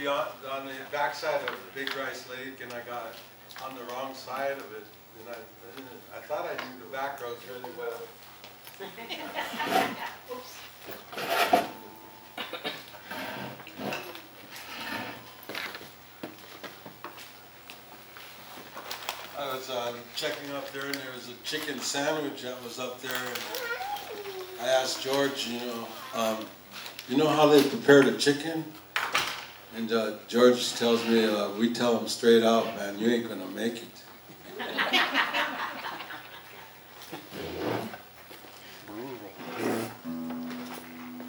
be on the backside of the Big Rice Lake, and I got on the wrong side of it, and I thought I knew the back roads really well. I was checking up there, and there was a chicken sandwich that was up there, and I asked George, you know how they prepare the chicken? And George tells me, we tell them straight out, man, you ain't gonna make it.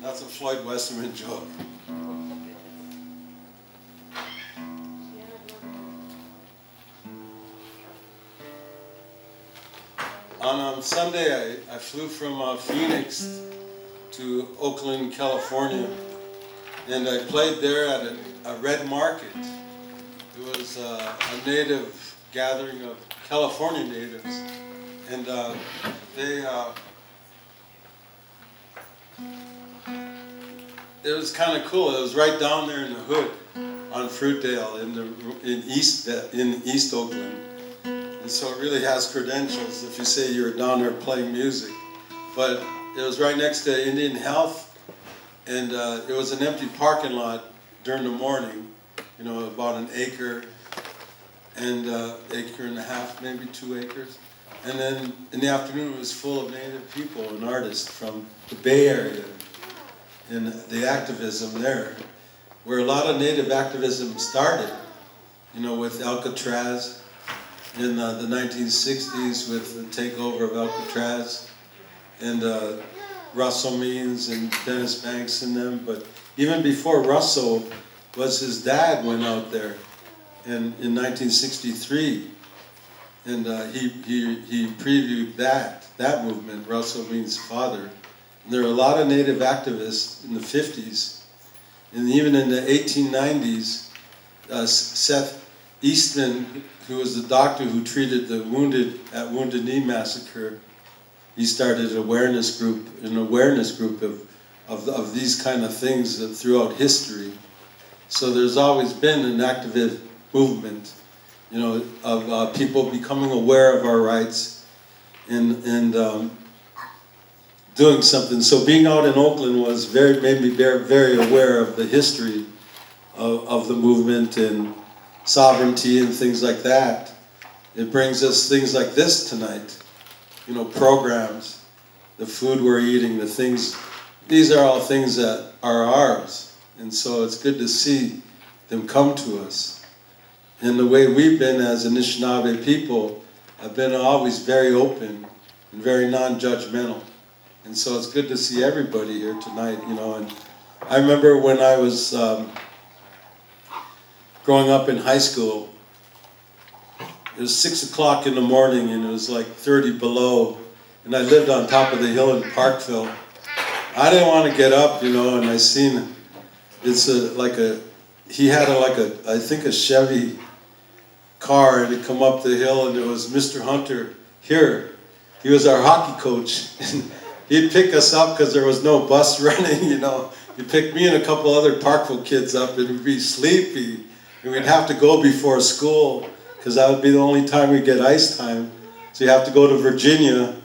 That's a Floyd Westerman joke. On Sunday, I flew from Phoenix to Oakland, California, and I played there at a red market. It was a native gathering of California natives, and it was kind of cool. It was right down there in the hood on Fruitdale in East Oakland. And so it really has credentials if you say you're down there playing music. But it was right next to Indian Health, and it was an empty parking lot during the morning, you know, about an acre and acre and a half, maybe 2 acres. And then in the afternoon it was full of Native people and artists from the Bay Area and the activism there, where a lot of Native activism started, you know, with Alcatraz in the 1960s with the takeover of Alcatraz, and Russell Means and Dennis Banks and them. But even before Russell was his dad went out there in 1963, and he previewed that movement, Russell Means' father. And there were a lot of Native activists in the 50s, and even in the 1890s, Seth Eastman, who was the doctor who treated the wounded at Wounded Knee Massacre, he started an awareness group of these kind of things throughout history. So there's always been an activist movement, you know, of people becoming aware of our rights and doing something. So being out in Oakland made me very aware of the history of the movement and sovereignty and things like that. It brings us things like this tonight, you know, programs, the food we're eating, the things, these are all things that are ours. And so it's good to see them come to us. And the way we've been as Anishinaabe people have been always very open and very non-judgmental. And so it's good to see everybody here tonight, you know. And I remember when I was growing up in high school, it was 6 o'clock in the morning and it was like 30 below, and I lived on top of the hill in Parkville. I didn't want to get up, you know, and I seen he had I think a Chevy car, and it come up the hill, and it was Mr. Hunter here. He was our hockey coach. He'd pick us up because there was no bus running, you know. He'd pick me and a couple other Parkville kids up, and we'd be sleepy. And we'd have to go before school because that would be the only time we'd get ice time. So you have to go to Virginia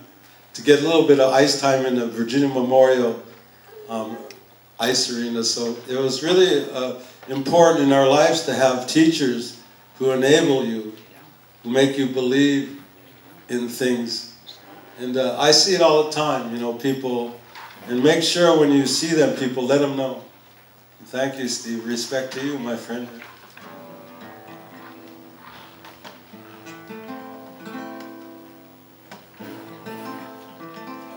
to get a little bit of ice time in the Virginia Memorial Ice Arena. So it was really important in our lives to have teachers who enable you, who make you believe in things. And I see it all the time, you know, people, and make sure when you see them, people, let them know. Thank you, Steve. Respect to you, my friend.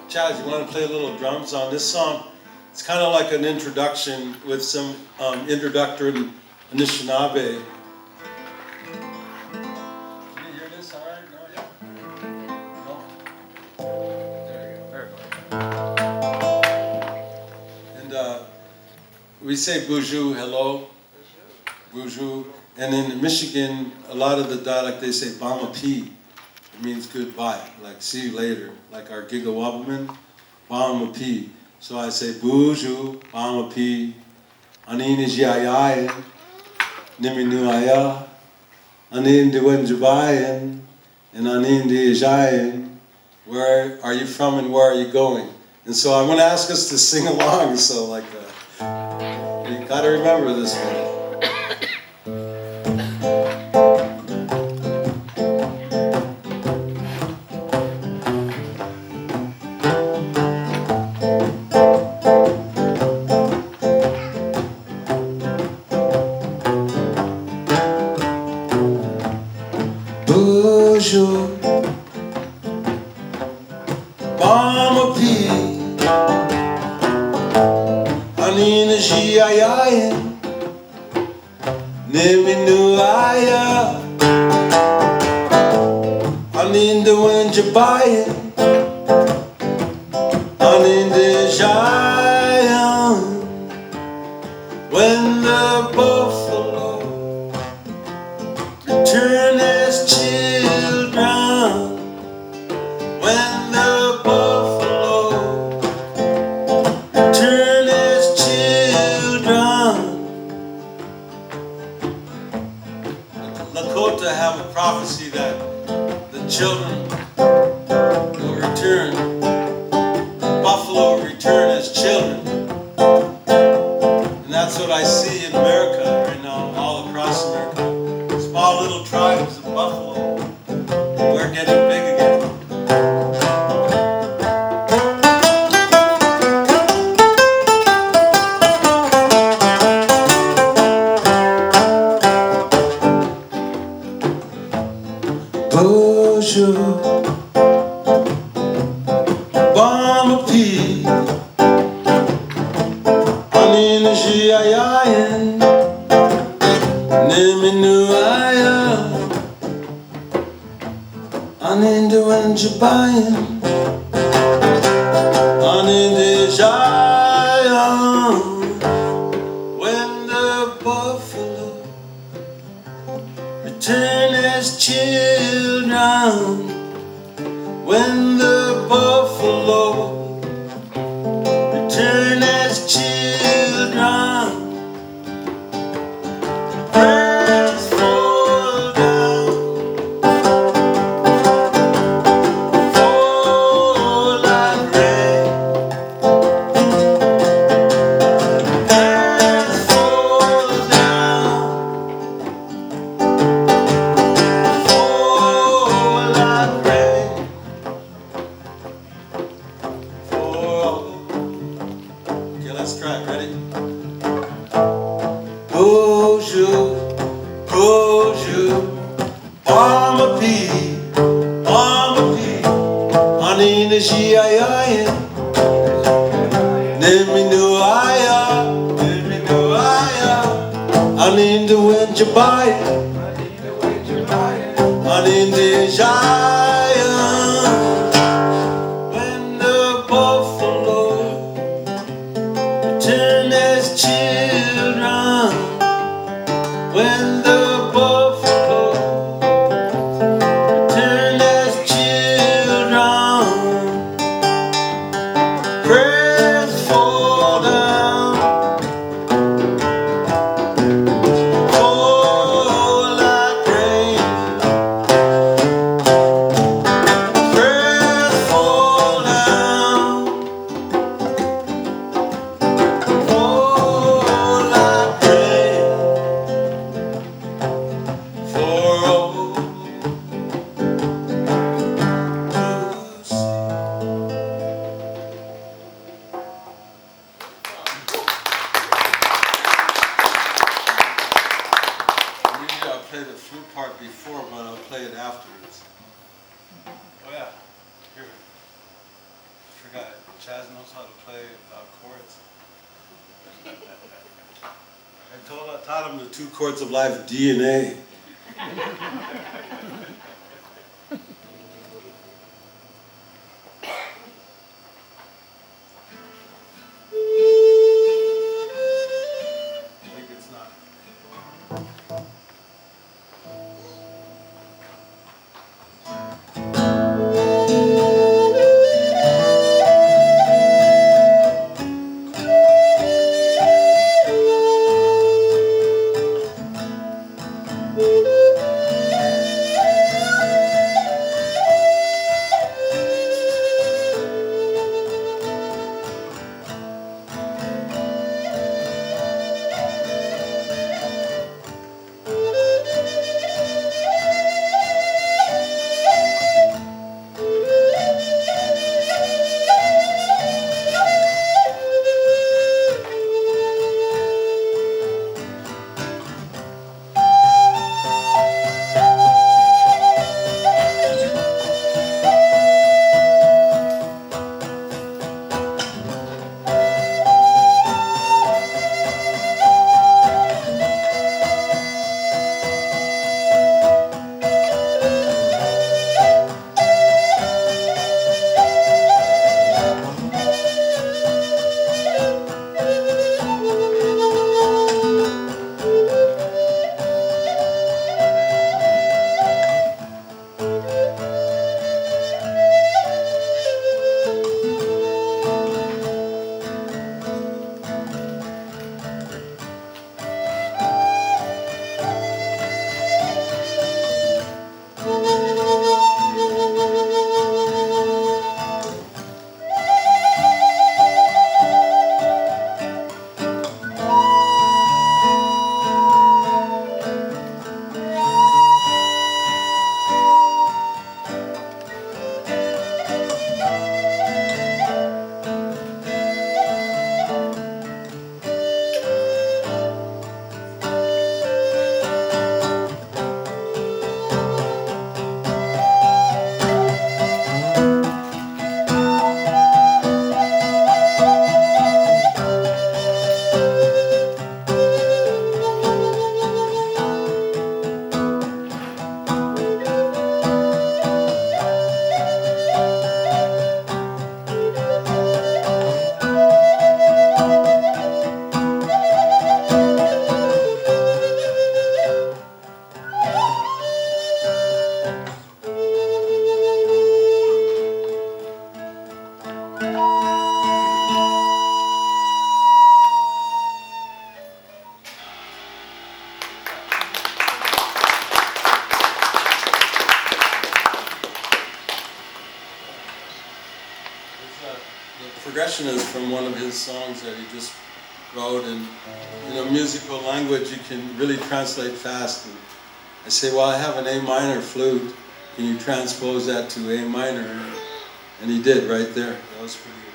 Chaz, you want to play a little drums on this song? It's kind of like an introduction with some introductory Anishinaabe. We say bonjour, hello, bonjour, and in Michigan, a lot of the dialect, they say bamapi. It means goodbye, like see you later, like our gigawabaman, bamapi. So I say bonjour, bamapi, aninijiayayan, Niminuaya, Anin Diwenjubayan, and Anin Diajayan. Where are you from and where are you going? And so I'm going to ask us to sing along. So like, you got to remember this one. Bonjour, Mama P, Anina Giayan, Niminuaya, Aninda Wenjabayan, Aninda Jayan, when the buffalo return as children. When the buffalo return as children. Lakota have a prophecy that the children will return, buffalo will return as children. And that's what I see in America right now, all across America. Small little tribes of buffalo. We're getting big again. Bonjour, Mama P, Anina Giayan, Niminuaya, Aninda Wenjabayan, Aninda Jayan, when the buffalo return as children, when the buffalo return as children, birds fall down, fall like rain, birds fall down. Oh, like rain. Oh. Okay, let's try it. Ready? Bonjour, bonjour, Mama P, Anina Giayan, Niminuaya, Aninda Wenjabayan, Aninda Jayan, when the buffalo return as children, when the buffalo return as children, prayers fall down, fall like rain, prayers fall down, fall like rain, for all to see. Usually I'll play the flute part before, but I'll play it afterwards. Oh yeah, here. Forgot. Chaz knows how to play chords. I taught him the 2 chords of life, D and A. I think it's not. progression is from one of his songs that he just wrote, and in a musical language you can really translate fast. And I say, well, I have an A minor flute. Can you transpose that to A minor? And he did right there. That was pretty good.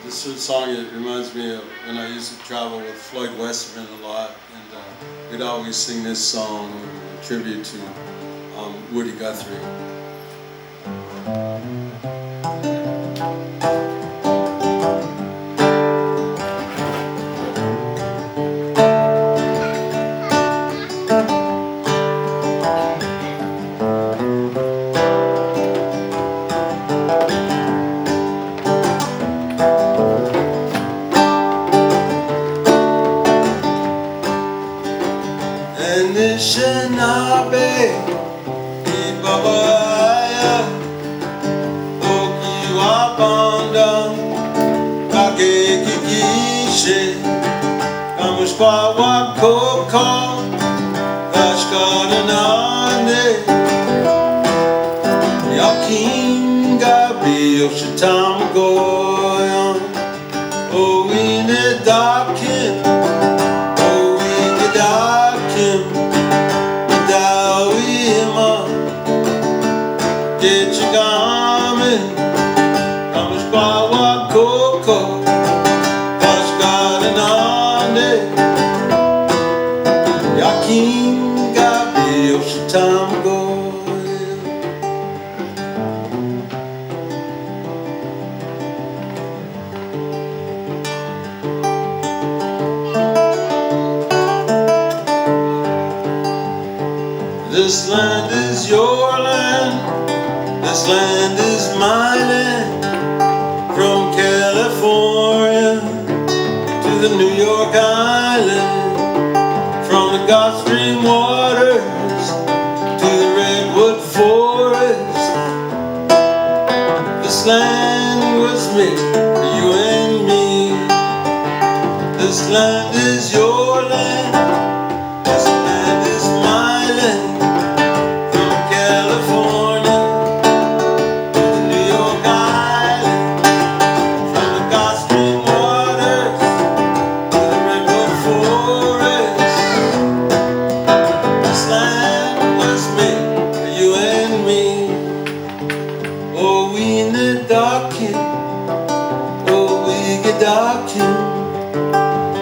This song, it reminds me of when I used to travel with Floyd Westerman a lot, and we'd always sing this song, a tribute to Woody Guthrie. Anishinaabe, Ibabaya, Okiwabanda, Kakekikishe, Kamushpawa Koko, Kashkadanane, Yakinga Biyoshitam Goyan, Owine Dakin, Owine Dakin. Get your garment, Kamush Bawa Koko, Kashkadanande, Yakin Gabi Oshitam Goya. This land is your land. This land is my land, from California to the New York Island, from the Gulf Stream waters to the Redwood Forest. This land was made for you and me. This land is your land. This land is my land, from California.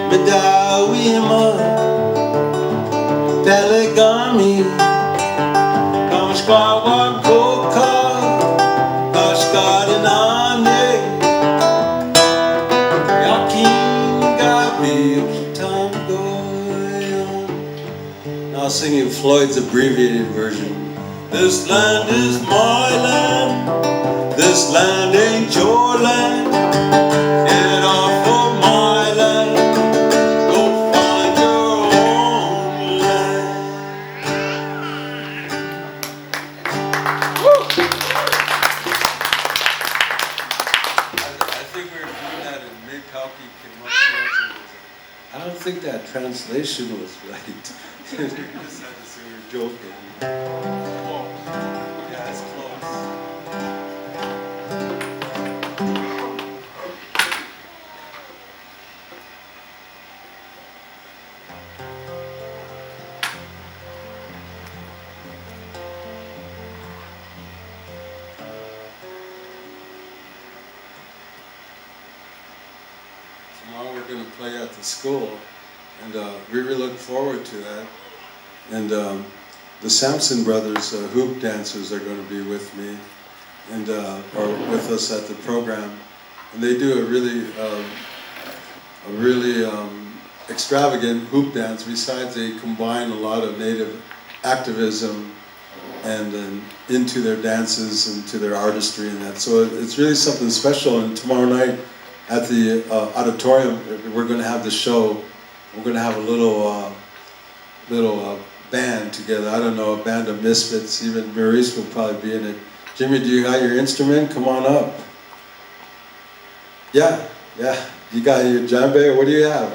Medawima, Telegami, Kamashkawa Koka, Kashkadanane, Yakin Gabi Tangoyan. Now singing Floyd's abbreviated version. This land is my land. This land ain't your land. Get off of my land. Go find your own land. Woo! I think we were doing that and Mick Halkey came up to us and was like, I don't think that translation was right. We just had to say we were joking. Whoa. Yeah, it's close. Now we're going to play at the school, and we really look forward to that. And the Sampson brothers, hoop dancers, are going to be with me, and are with us at the program. And they do a really extravagant hoop dance. Besides, they combine a lot of Native activism and into their dances and to their artistry and that. So it's really something special. And tomorrow night, at the auditorium, we're going to have the show. We're going to have a little band together. I don't know, a band of misfits. Even Maurice will probably be in it. Jimmy, do you got your instrument? Come on up. Yeah. You got your djembe, or what do you have?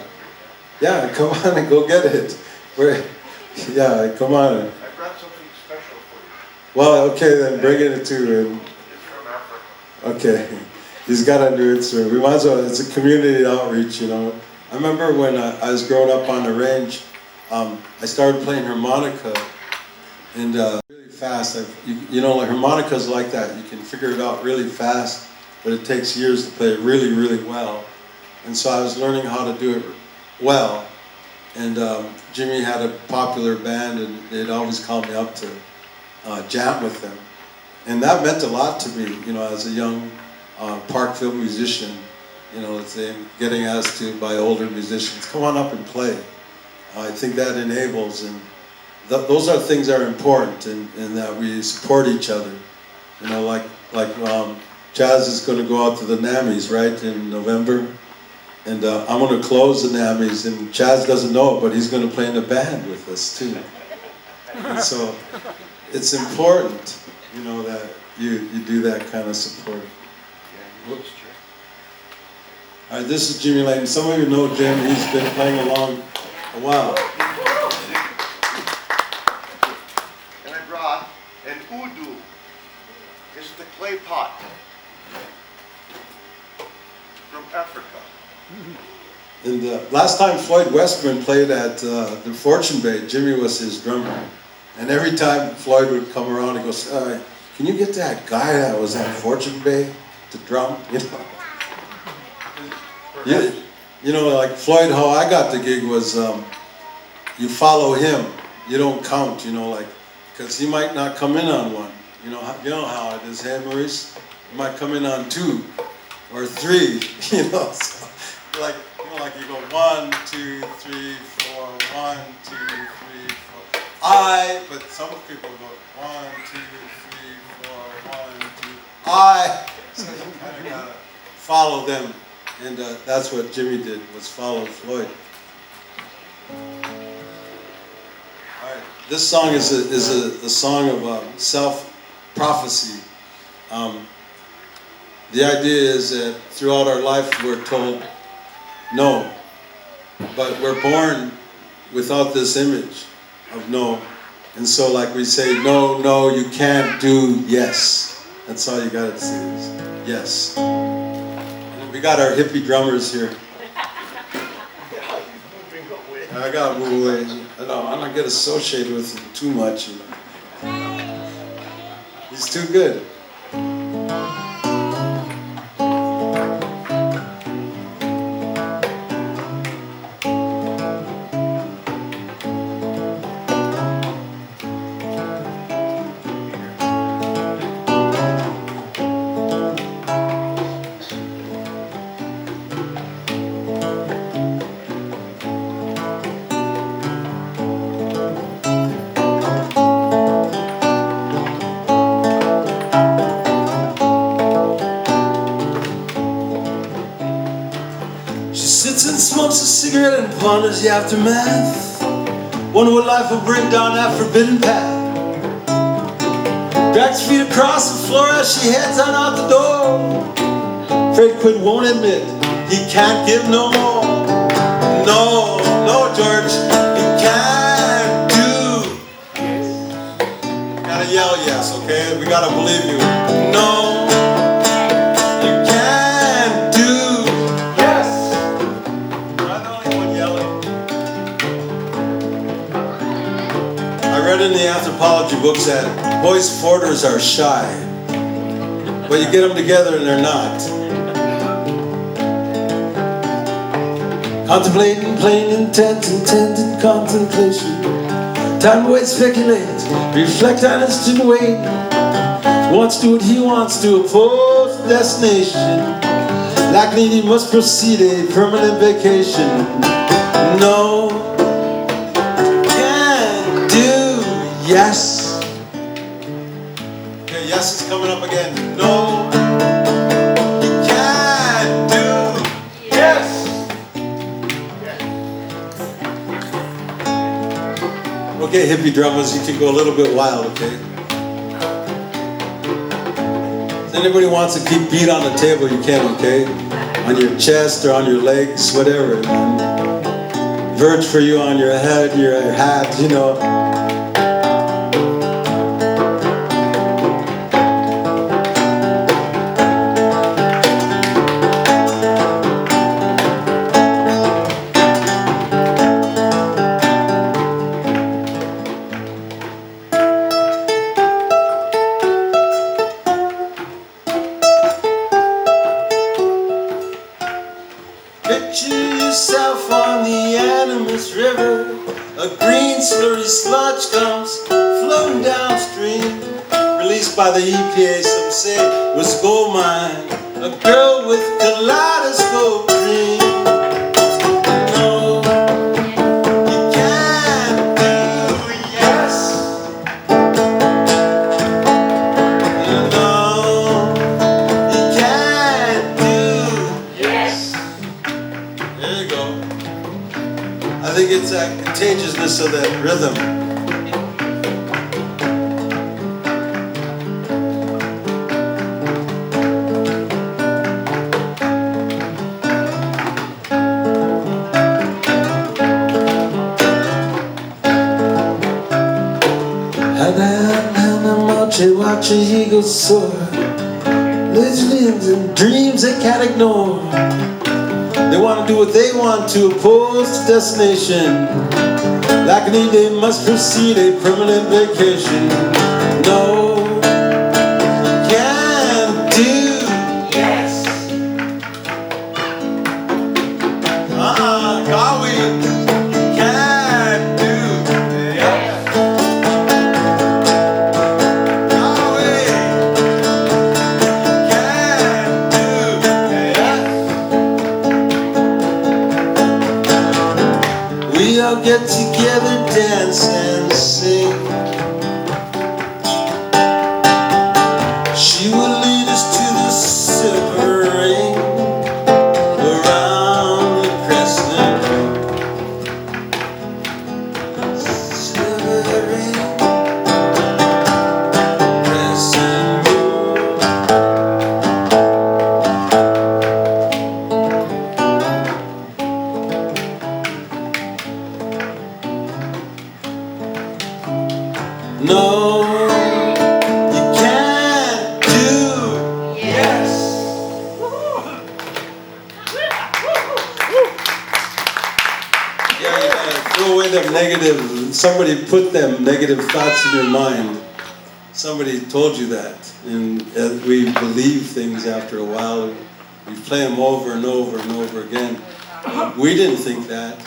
Yeah, come on and go get it. Yeah, come on. I brought something special for you. Well, okay, then bring it to him. It's from Africa. Okay, he's got to do it, so we might as well. It's a community outreach, you know. I remember when I was growing up on the range, I started playing harmonica, and really fast. You know, like harmonica's like that. You can figure it out really fast, but it takes years to play it really, really well. And so I was learning how to do it well. And Jimmy had a popular band, and they'd always call me up to jam with them. And that meant a lot to me, you know, as a young Parkville musician, you know, getting asked to by older musicians, come on up and play. I think that enables, and those are things that are important, and that we support each other. You know, like Chaz is going to go out to the NAMIs, right, in November. And I'm going to close the NAMIs, and Chaz doesn't know it, but he's going to play in the band with us too. And so it's important, you know, that you do that kind of support. Whoops. All right, this is Jimmy Layton. Some of you know Jim. He's been playing along a while. And I brought an udu. It's the clay pot from Africa. And last time Floyd Westman played at the Fortune Bay, Jimmy was his drummer. And every time Floyd would come around, he goes, can you get that guy that was at Fortune Bay to drum? You know, like Floyd, how I got the gig was you follow him. You don't count, you know, like, because he might not come in on one. You know how it is, hey, Maurice? He might come in on 2 or 3, you know. So, like you go 1, 2, 3, 4, 1, 2, 3, 4. But some people go 1, 2, 3, 4, 1, 2. So you kind of gotta follow them, and that's what Jimmy did, was follow Floyd. All right, this song is a song of self-prophecy. The idea is that throughout our life we're told no, but we're born without this image of no. And so like we say, no, no, you can't do yes. That's all you gotta say is yes. And we got our hippie drummers here. I gotta move away. I don't get associated with him too much. You know. He's too good. Sits and smokes a cigarette and ponders the aftermath. Wonder what life will bring down that forbidden path. Drags feet across the floor as she heads on out the door. Afraid Quinn won't admit he can't give no more. No, no, George, you can't do. Gotta yell yes, okay? We gotta believe you. No. In the anthropology books that boys foreigners are shy, but you get them together and they're not. Contemplating plain intent, intended contemplation. Time to wait, speculate, reflect on instant wait. Wants to what he wants to oppose the destination. Likely he must proceed a permanent vacation. No. Yes. Okay, yes is coming up again. No. You can't do. Yes. Okay, hippie drummers, you can go a little bit wild, okay? If anybody wants to keep beat on the table, you can, okay? On your chest or on your legs, whatever. verge for you on your head, your hat, you know. Picture yourself on the Animus River. A green slurry sludge comes floating downstream. Released by the EPA, some say was gold mine. A girl with kaleidoscope dream. No, you can't do yes. No, you can't do yes. There you go. I think it's that contagiousness of that rhythm. Watch a eagle soar. Legends and dreams they can't ignore. They want to do what they want to, opposed to destination. Like an they must proceed a permanent vacation. No, you can't do yes. God, we can't do yes. God, we can't do yes. We all get together, dance and sing. She will lead us to the silver ring around the crescent. Silver ring, crescent moon. No, you can't do yes. Yeah, you gotta throw away them negative. Somebody put them negative thoughts in your mind. Somebody told you that, and we believe things after a while. We play them over and over and over again. We didn't think that.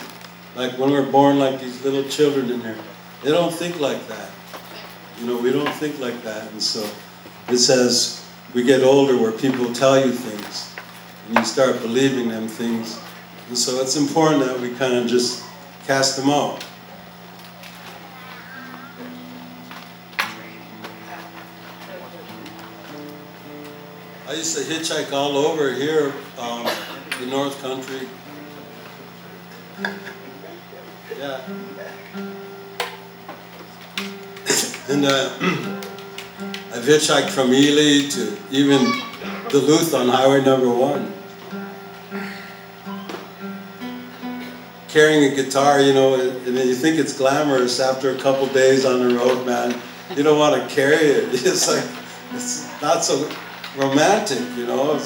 Like when we're born, like these little children in here, they don't think like that. You know, we don't think like that, and so it's as we get older where people tell you things, and you start believing them things, and so it's important that we kind of just cast them out. I used to hitchhike all over here, the North Country. Yeah. And I've hitchhiked from Ely to even Duluth on Highway number 1. Carrying a guitar, you know, and you think it's glamorous after a couple days on the road, man. You don't want to carry it. It's like, it's not so romantic, you know.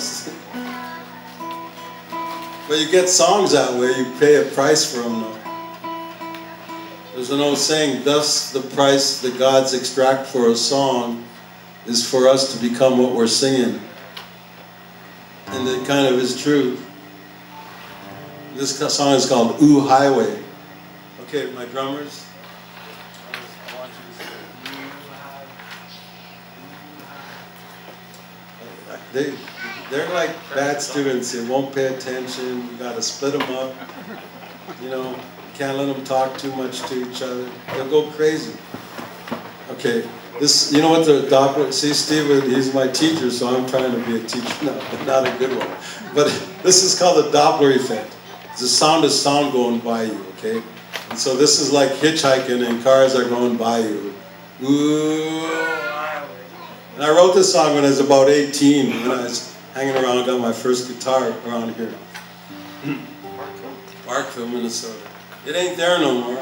But you get songs that way, you pay a price for them though. There's an old saying, thus the price the gods extract for a song is for us to become what we're singing. And it kind of is true. This song is called Ooh Highway. Okay, my drummers. I want you to say Ooh Highway. They're like bad students. They won't pay attention. You gotta split them up. You know, can't let them talk too much to each other. They'll go crazy. Okay, this, you know what the Doppler, see Steve, he's my teacher, so I'm trying to be a teacher, not a good one. But this is called the Doppler effect. It's the sound of sound going by you, okay? And so this is like hitchhiking and cars are going by you. Ooh. And I wrote this song when I was about 18, when I was hanging around, I got my first guitar around here. Parkville, Minnesota. It ain't there no more.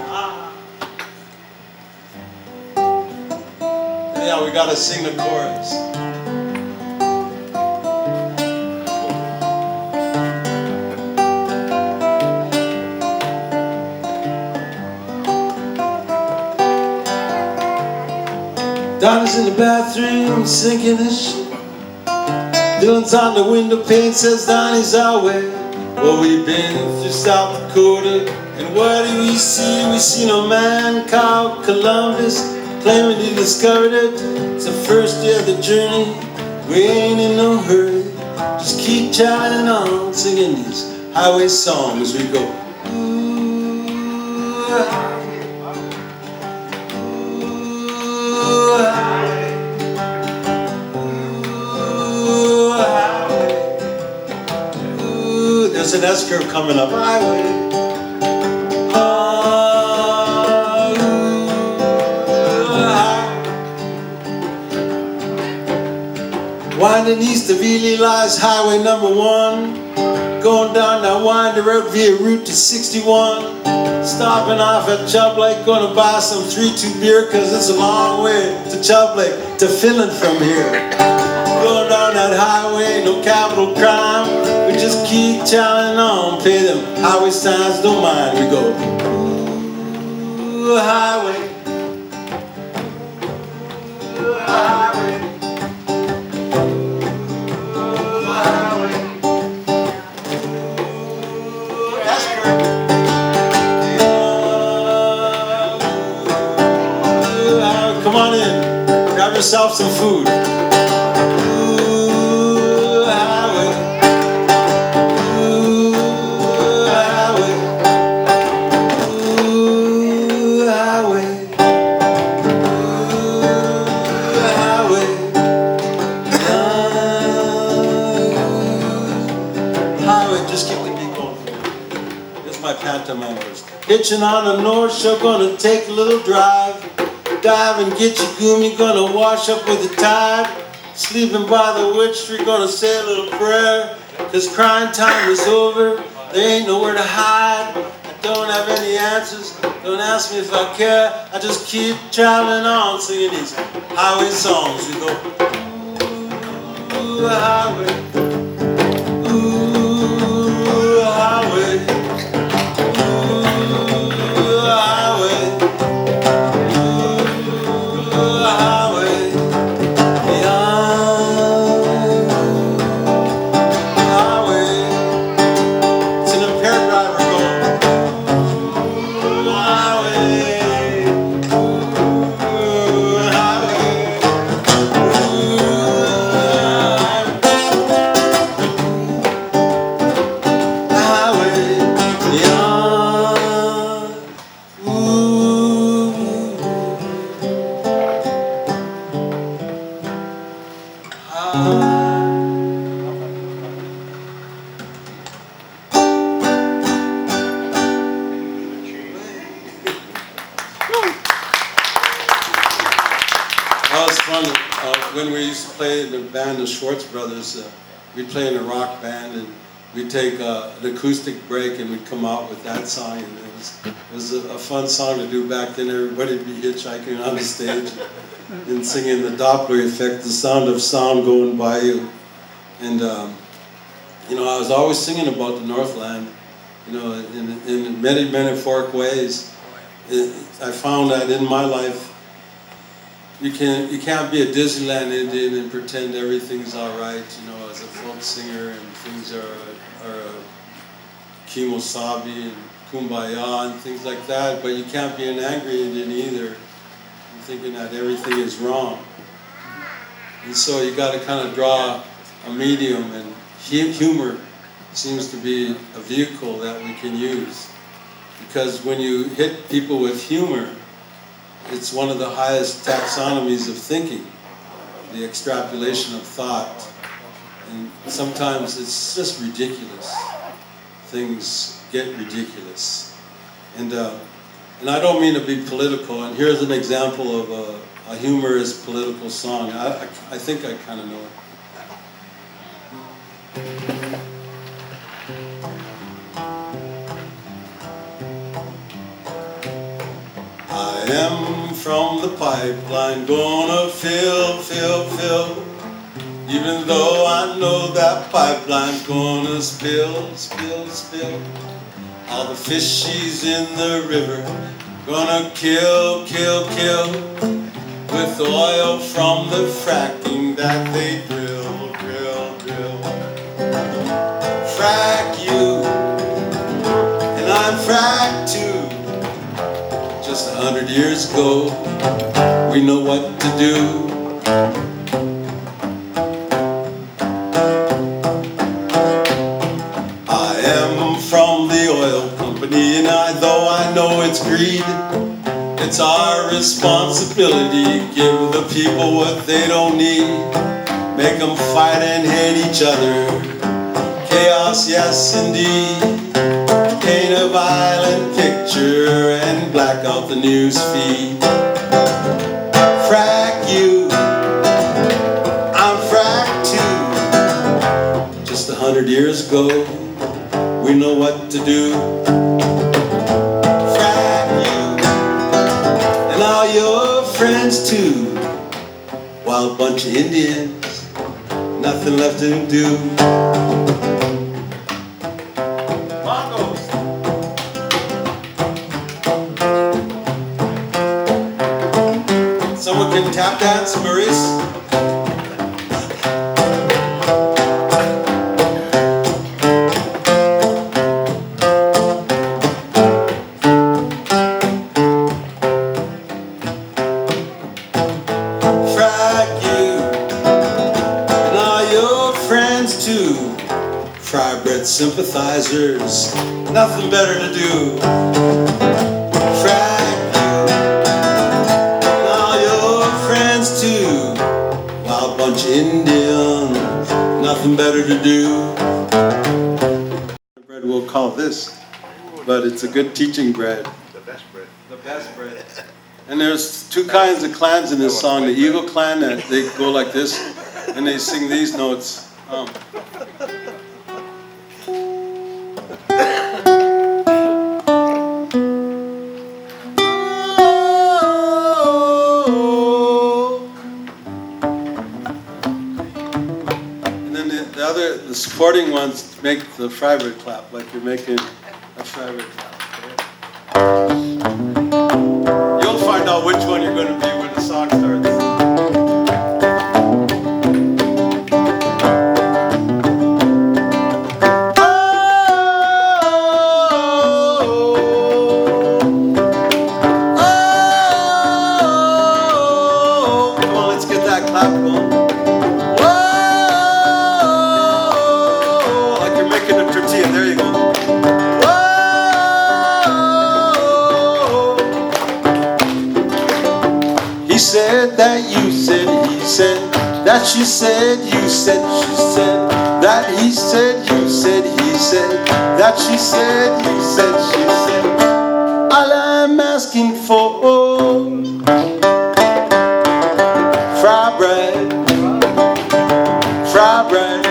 Yeah, we gotta sing the chorus. Donna's in the bathroom singing this shit. Dylan's on the window pane, says Donnie's our way. Well, we've been through South Dakota, and what do we see? We seen a man called Columbus, claiming he discovered it. It's the first day of the journey, we ain't in no hurry. Just keep chatting on, singing these highway songs. We go, ooh, there's an S curve coming up. Highway. Winding east of Ely lies highway number 1. Going down that winding road via route to 61. Stopping off at Chubb Lake, gonna buy some 3-2 beer, cause it's a long way to Chubb Lake, to Finland from here. Going down that highway, no capital crime. We just keep chowing on, pay them highway signs, don't mind. We go, ooh, highway, ooh, highway, ooh, highway, ooh, that's correct. Ooh, highway. Come on in, grab yourself some food. Pantomimes. Hitching on the North Shore, gonna take a little drive. Dive and get your goom, gonna wash up with the tide. Sleeping by the witch tree, gonna say a little prayer. Cause crying time is over, there ain't nowhere to hide. I don't have any answers, don't ask me if I care. I just keep traveling on, singing these highway songs. We go, ooh, highway, ooh, highway. When we used to play in the band, the Schwartz Brothers, we'd play in a rock band, and we'd take an acoustic break, and we'd come out with that song. And it was a fun song to do back then. Everybody'd be hitchhiking on the stage and singing the Doppler effect, the sound of sound going by you. And you know, I was always singing about the Northland, you know, in many metaphoric ways. I found that in my life, you can't be a Disneyland Indian and pretend everything's all right, you know, as a folk singer, and things are kimosabi and kumbaya and things like that. But you can't be an angry Indian either, and thinking that everything is wrong. And so you got to kind of draw a medium, and humor seems to be a vehicle that we can use, because when you hit people with humor, it's one of the highest taxonomies of thinking, the extrapolation of thought. And sometimes it's just ridiculous. Things get ridiculous. And I don't mean to be political, and here's an example of a humorous political song. I think I kind of know it. from the pipeline, gonna fill, fill, fill. Even though I know that pipeline's gonna spill, spill, spill. All the fishies in the river gonna kill, kill, kill. With oil from the fracking that they drill, drill, drill. Frack you, and I'm fracked too. Just 100 years ago, we know what to do. I am from the oil company, and though I know it's greed, it's our responsibility to give the people what they don't need. Make them fight and hate each other. Chaos, yes indeed. Paint a violent picture and black out the news feed. Frack you, I'm fracked too. Just 100 years ago, we know what to do. Frack you, and all your friends too. Wild bunch of Indians, nothing left to do. Someone can tap dance, Maurice? Frack you, and all your friends too. Fry bread sympathizers, nothing better to do. Frack too. Wild bunch of Indians, nothing better to do. Bread we'll call this, but it's a good teaching bread. The best bread. The best bread. And there's two kinds of clans in this song. The Eagle clan, that they go like this, and they sing these notes. The supporting ones make the fry bread clap, like you're making a fry bread clap. You'll find out which one you're going to be when the song starts. Come on, let's get that clap going. There you go. He said that you said, he said that she said, you said, she said that he said, you said, he said that she said, you said, she said. All I'm asking for, fry bread, fry bread.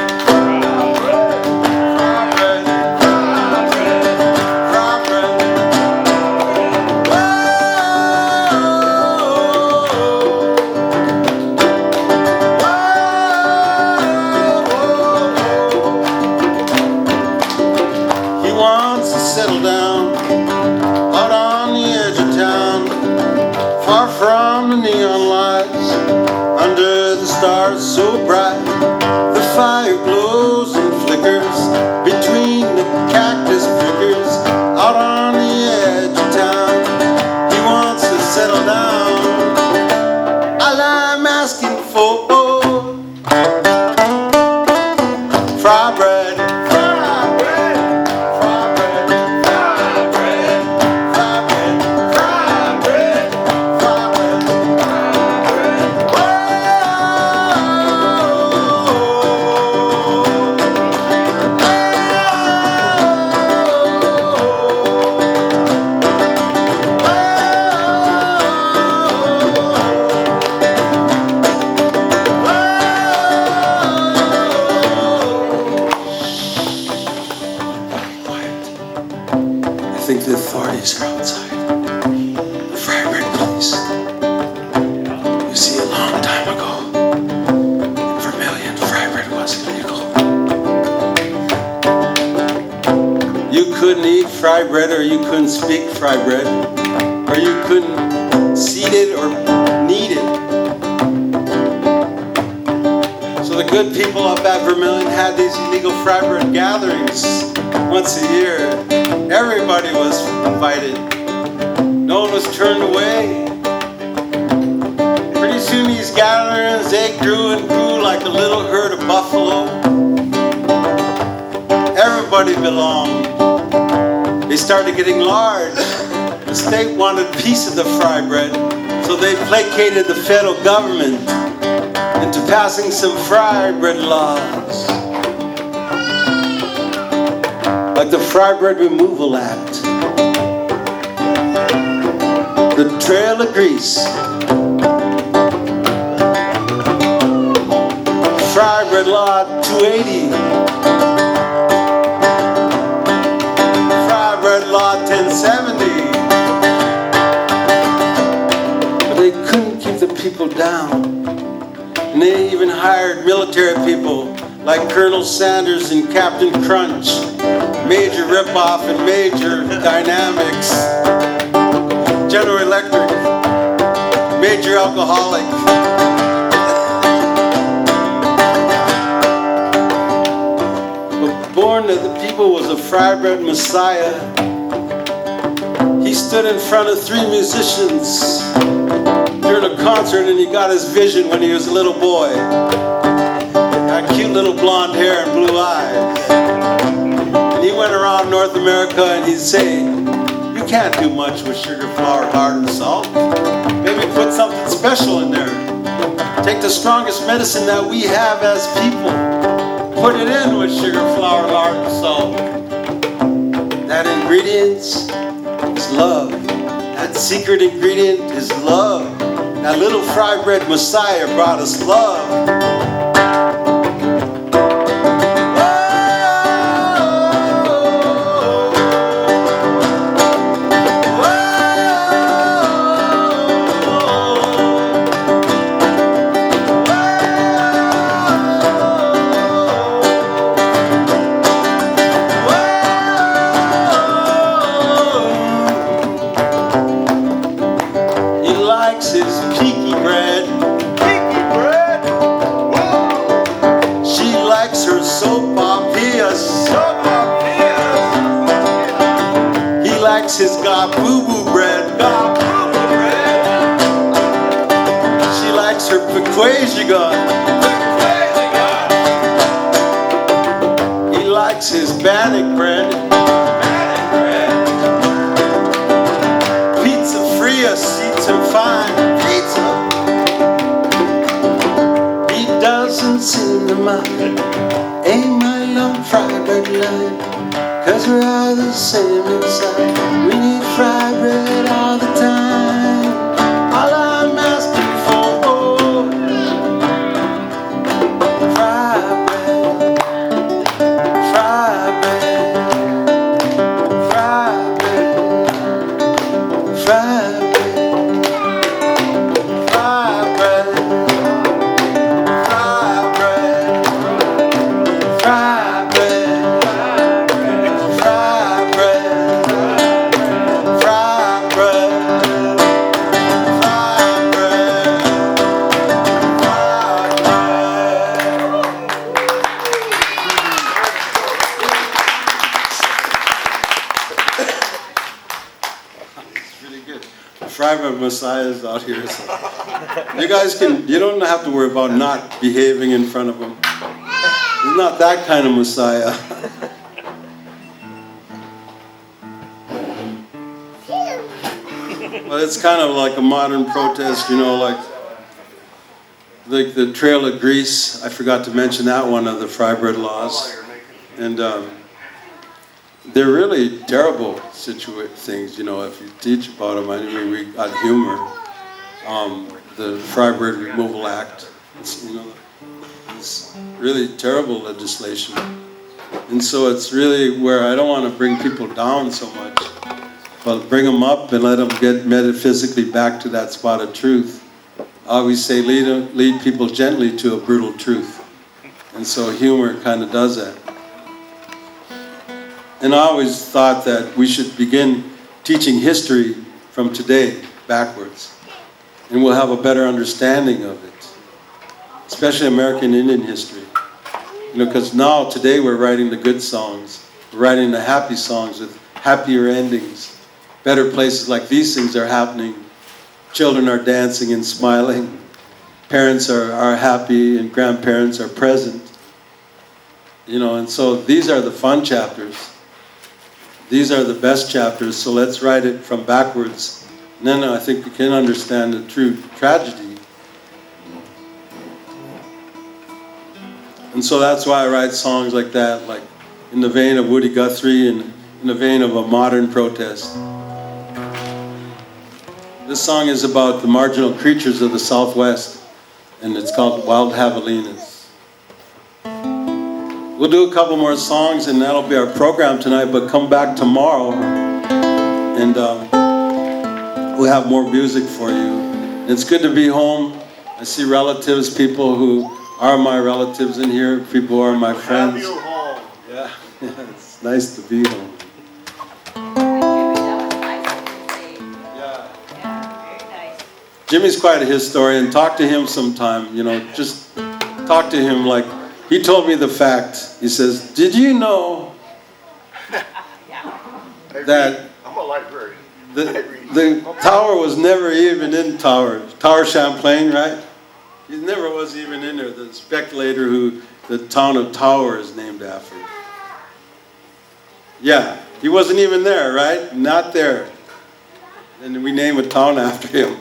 Settle down out on the edge of town, far from the neon lights, under the stars so bright. The fire glows and flickers between the cactus prickers, out on the edge of town. He wants to settle down. All I'm asking for, fry bread. I think the authorities are outside. The fry bread, please. couldn't eat fry bread, or you couldn't speak fry bread, or you couldn't seed it or knead it. So the good people up at Vermilion had these illegal fry bread gatherings once a year. Everybody was invited. No one was turned away. Pretty soon these gatherings, they grew and grew like a little herd of buffalo. Everybody belonged. They started getting large. The state wanted a piece of the fry bread, so they placated the federal government into passing some fry bread laws. Like the Fry Bread Removal Act, the Trail of Grease, Fry Bread Law 280, Fry Bread Law 1070. But they couldn't keep the people down. And they even hired military people like Colonel Sanders and Captain Crunch, Major Ripoff and Major Dynamics, General Electric, Major Alcoholic. But born of the people was a fry bread messiah. He stood in front of 3 musicians during a concert, and he got his vision when he was a little boy. Got cute little blonde hair and blue eyes. And he went around North America and he'd say, you can't do much with sugar, flour, lard, and salt. Maybe put something special in there. Take the strongest medicine that we have as people. Put it in with sugar, flour, lard, and salt. That ingredient is love. That secret ingredient is love. That little fry bread messiah brought us love. His God boo-boo bread. She likes her pequajigon. He likes his bannock bread. Pizza fria seats him fine. Pizza. He doesn't seem to mind. Ain't my long fried bread line. 'Cause we're all the same inside. We need fried bread all the time. All I'm asking for, fried bread, fried bread, fried bread, fried bread, fried bread, fried bread, fried bread. Fry bread messiahs out here. So you guys you don't have to worry about not behaving in front of them. He's not that kind of messiah. But it's kind of like a modern protest, you know, like the Trail of Grease. I forgot to mention that one of the fry bread laws. And they're really terrible things, you know, if you teach about them. I mean, we got humor. The Fry Bread Removal Act, you know, it's really terrible legislation. And so it's really where I don't want to bring people down so much, but bring them up and let them get metaphysically back to that spot of truth. I always say lead people gently to a brutal truth. And so humor kind of does that. And I always thought that we should begin teaching history from today backwards. And we'll have a better understanding of it, especially American Indian history. You know, because now, today, we're writing the good songs. We're writing the happy songs with happier endings. Better places like these things are happening. Children are dancing and smiling. Parents are happy and grandparents are present. You know, and so these are the fun chapters. These are the best chapters, so let's write it from backwards. And then I think we can understand the true tragedy. And so that's why I write songs like that, like in the vein of Woody Guthrie and in the vein of a modern protest. This song is about the marginal creatures of the Southwest, and it's called Wild Javelinas. We'll do a couple more songs, and that'll be our program tonight, but come back tomorrow, and we'll have more music for you. It's good to be home. I see relatives, people who are my relatives in here, people who are my friends. Have you home. Yeah, it's nice to be home. Jimmy's quite a historian. Talk to him sometime, you know, just talk to him like, he told me the fact. He says, did you know that I'm a librarian. the tower was never even in Tower Champlain, right? He never was even in there. The speculator who the town of Tower is named after. Yeah, he wasn't even there, right? Not there. And we name a town after him.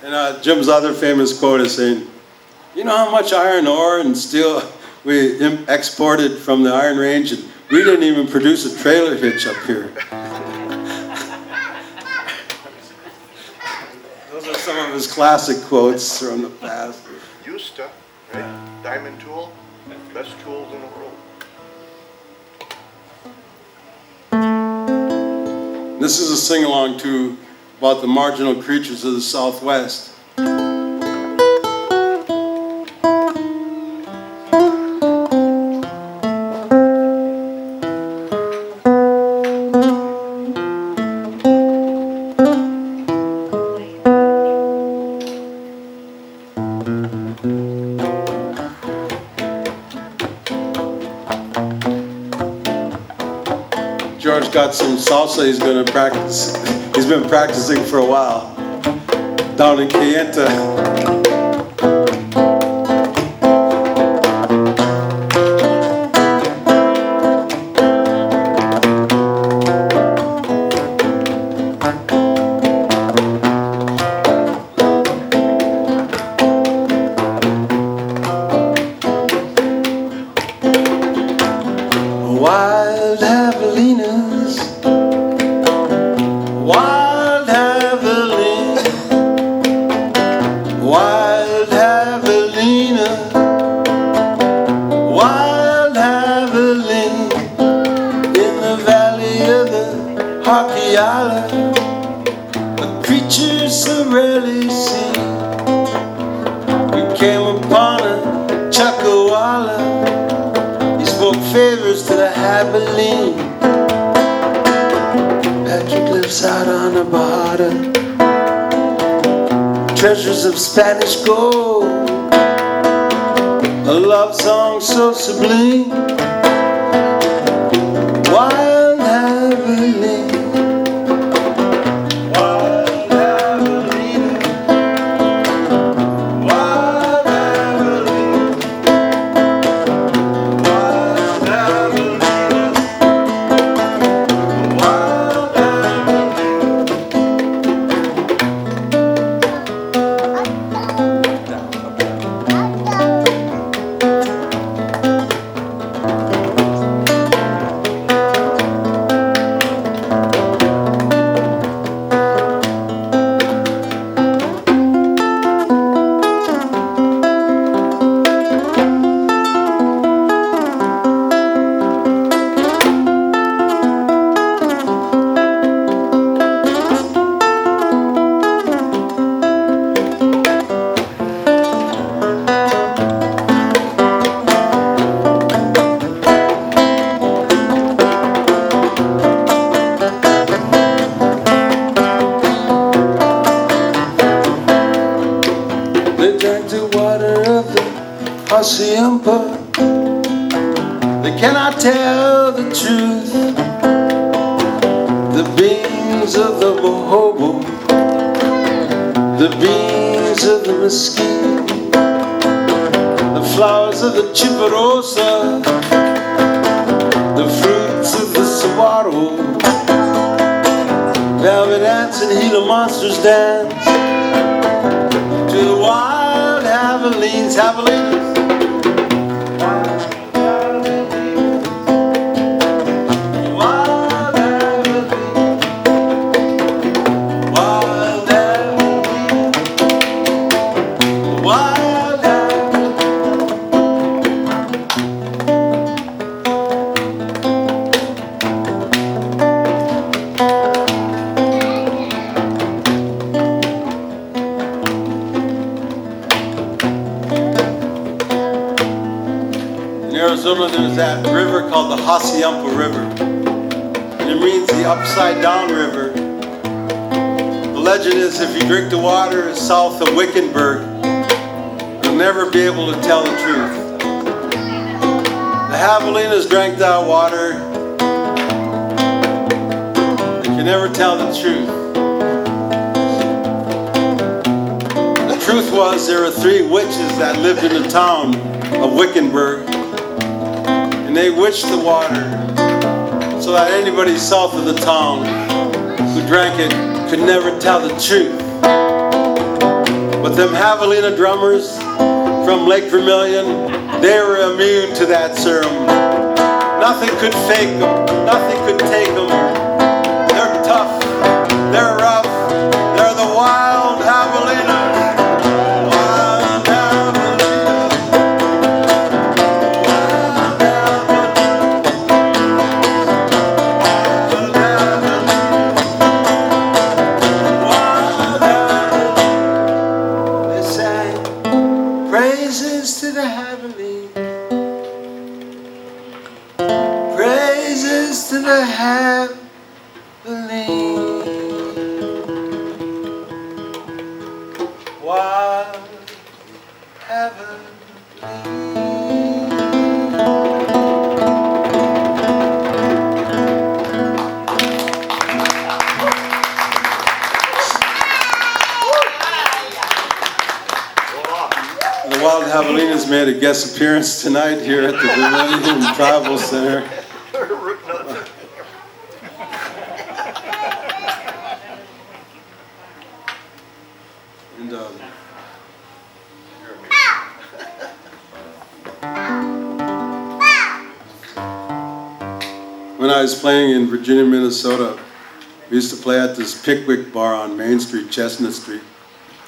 And Jim's other famous quote is saying, you know how much iron ore and steel we exported from the Iron Range, and we didn't even produce a trailer hitch up here. Those are some of his classic quotes from the past. Used to, right? Diamond tool, best tools in the world. This is a sing-along too about the marginal creatures of the Southwest. George got some salsa he's going to practice. He's been practicing for a while down in Kayenta. Wild javelinas, wild javelina, wild javelina, wild javelina, in the valley of the Hockeyala, a creature so rarely seen. We came upon a Chuckawalla. Spoke favors to the Abilene. Patrick lives out on the Bahada. Treasures of Spanish gold. A love song so sublime. Wild Abilene. Wild Abilene. Wild Abilene. Hacienda. They cannot tell the truth. The beans of the mohogo, the beans of the mesquite, the flowers of the chiparosa, the fruits of the saguaro. Velvet ants and Gila monsters dance to the wild javelinas, javelinas. In Arizona, there's that river called the Hacienda River. And it means the upside down river. The legend is if you drink the water south of Wickenburg, you'll never be able to tell the truth. The javelinas drank that water. You can never tell the truth. The truth was there were 3 witches that lived in the town of Wickenburg. And they witched the water so that anybody south of the town who drank it could never tell the truth. But them javelina drummers from Lake Vermilion, they were immune to that serum. Nothing could fake them, nothing could take them. They're tough, they're rough, they're the wild javelinas. Praises to the javelina. Praises to the javelina. Wild javelina. The Wild Javelinas made a guest appearance tonight here at the Vermilion Tribal Center. And when I was playing in Virginia, Minnesota, we used to play at this Pickwick bar on Main Street, Chestnut Street.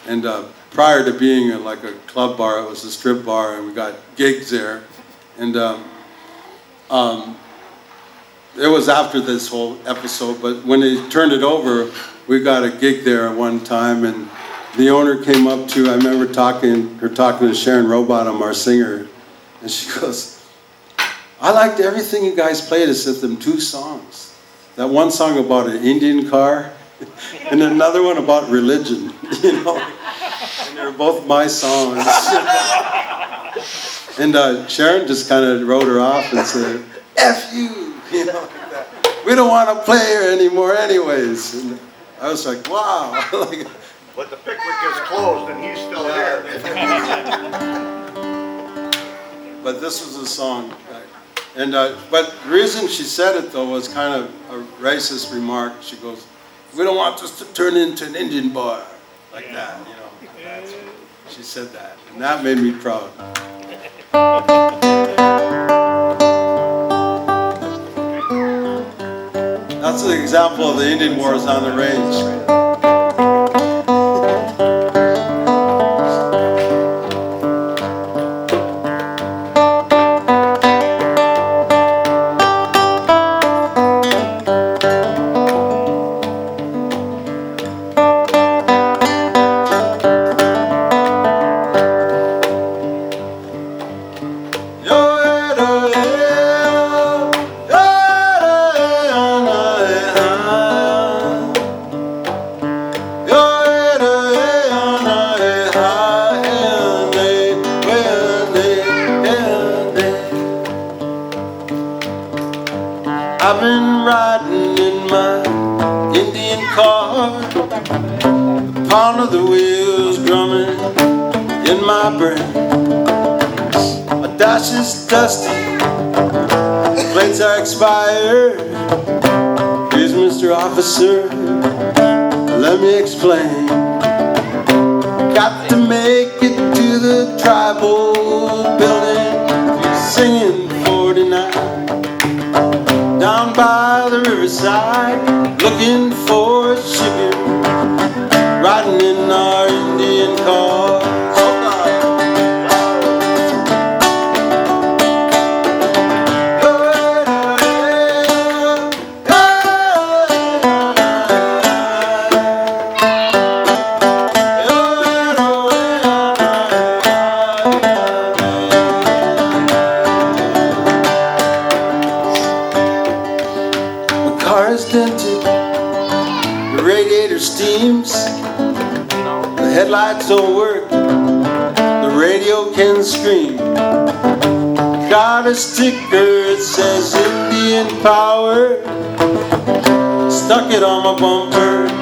And prior to being like a club bar, it was a strip bar, and we got gigs there. And it was after this whole episode, but when they turned it over, we got a gig there at one time, and the owner came up to, I remember talking to Sharon Robottom, our singer, and she goes, I liked everything you guys played except them 2 songs. That one song about an Indian car, and another one about religion, you know. And they were both my songs. And Sharon just kind of wrote her off and said, F you, you know, like that. We don't want to play her anymore anyways. And I was like, wow. But the Pickwick is closed and he's still there. But this was a song. And but the reason she said it though was kind of a racist remark. She goes, we don't want this to turn into an Indian bar like that, you know. She said that, and that made me proud. That's an example of the Indian wars on the range. I've been riding in my Indian car, the pound of the wheels drumming in my brain. My dash is dusty, plates are expired. Please, Mr. Officer, let me explain. Got to make it to the tribal building, singing 49 down by the riverside, looking for sugar, riding in our Indian car. Car is dented, the radiator steams, the headlights don't work, the radio can scream. Got a sticker that says Indian Power, stuck it on my bumper.